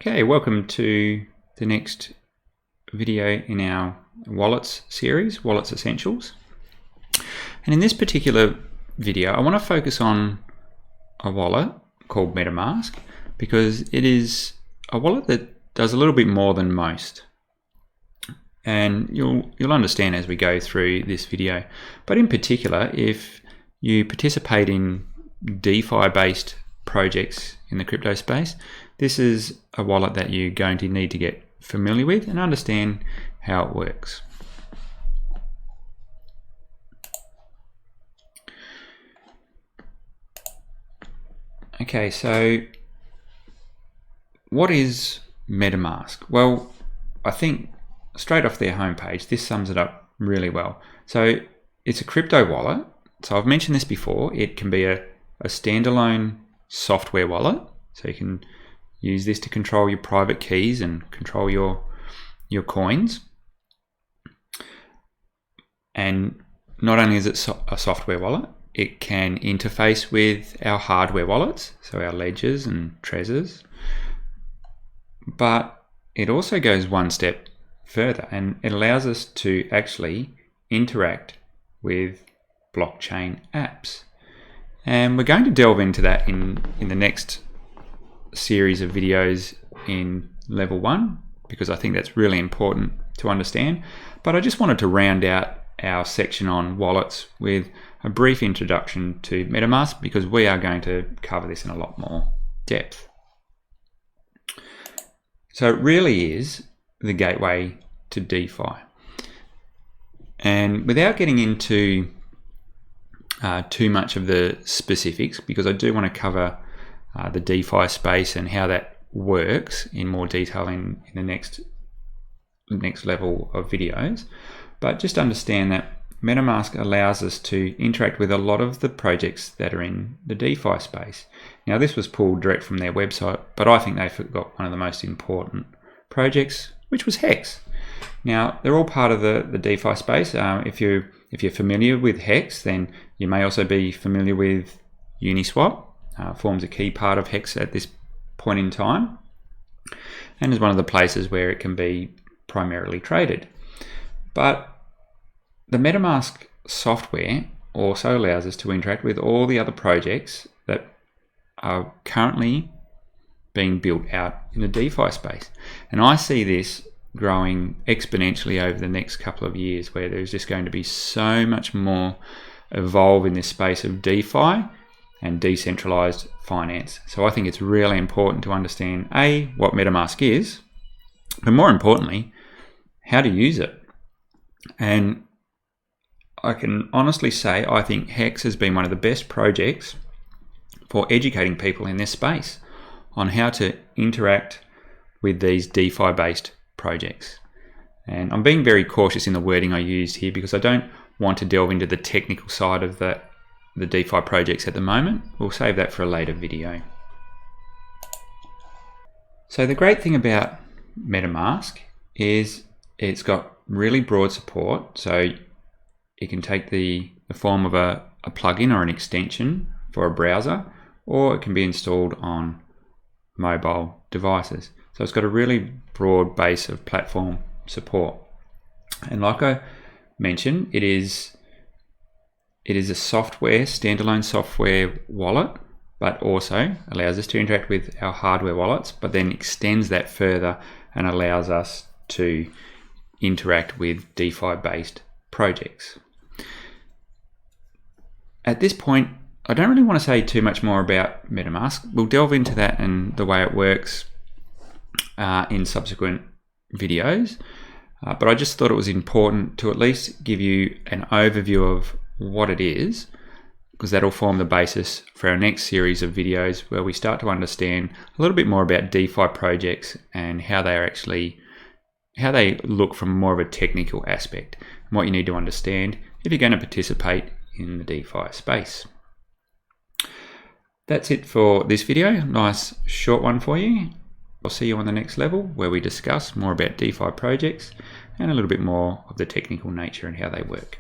Okay, welcome to the next video in our Wallets series, Wallets Essentials. And in this particular video, I want to focus on a wallet called Metamask because it is a wallet that does a little bit more than most. And you'll understand as we go through this video. But in particular, if you participate in DeFi-based projects in the crypto space, this is a wallet that you're going to need to get familiar with and understand how it works. Okay, so what is Metamask? Well, I think straight off their homepage, this sums it up really well. So it's a crypto wallet. So I've mentioned this before. It can be a standalone software wallet. So you can use this to control your private keys and control your coins. And not only is it a software wallet, it can interface with our hardware wallets, so our ledgers and Trezors. But it also goes one step further, and it allows us to actually interact with blockchain apps. And we're going to delve into that in the next series of videos in level 1, because I think that's really important to understand. But I just wanted to round out our section on wallets with a brief introduction to Metamask, because we are going to cover this in a lot more depth. So it really is the gateway to DeFi. And without getting into too much of the specifics, because I do want to cover the DeFi space and how that works in more detail in the next level of videos. But just understand that Metamask allows us to interact with a lot of the projects that are in the DeFi space. Now, this was pulled direct from their website, but I think they forgot one of the most important projects, which was Hex. Now, they're all part of the DeFi space. If you're familiar with Hex, then you may also be familiar with Uniswap. Forms a key part of Hex at this point in time, and is one of the places where it can be primarily traded. But the Metamask software also allows us to interact with all the other projects that are currently being built out in the DeFi space. And I see this growing exponentially over the next couple of years, where there's just going to be so much more evolve in this space of DeFi and decentralized finance. So I think it's really important to understand what Metamask is, but more importantly, how to use it. And I can honestly say I think Hex has been one of the best projects for educating people in this space on how to interact with these DeFi-based projects. And I'm being very cautious in the wording I used here, because I don't want to delve into the technical side of the DeFi projects at the moment. We'll save that for a later video. So the great thing about Metamask is it's got really broad support. So it can take the form of a plugin or an extension for a browser, or it can be installed on mobile devices. So it's got a really broad base of platform support. And like I mentioned, it is a standalone software wallet, but also allows us to interact with our hardware wallets, but then extends that further and allows us to interact with DeFi-based projects. At this point, I don't really want to say too much more about Metamask. We'll delve into that and the way it works in subsequent videos. But I just thought it was important to at least give you an overview of what it is, because that'll form the basis for our next series of videos, where we start to understand a little bit more about DeFi projects and how they look from more of a technical aspect, and what you need to understand if you're going to participate in the DeFi space. That's it for this video. Nice short one for you. I'll see you on the next level, where we discuss more about DeFi projects and a little bit more of the technical nature and how they work.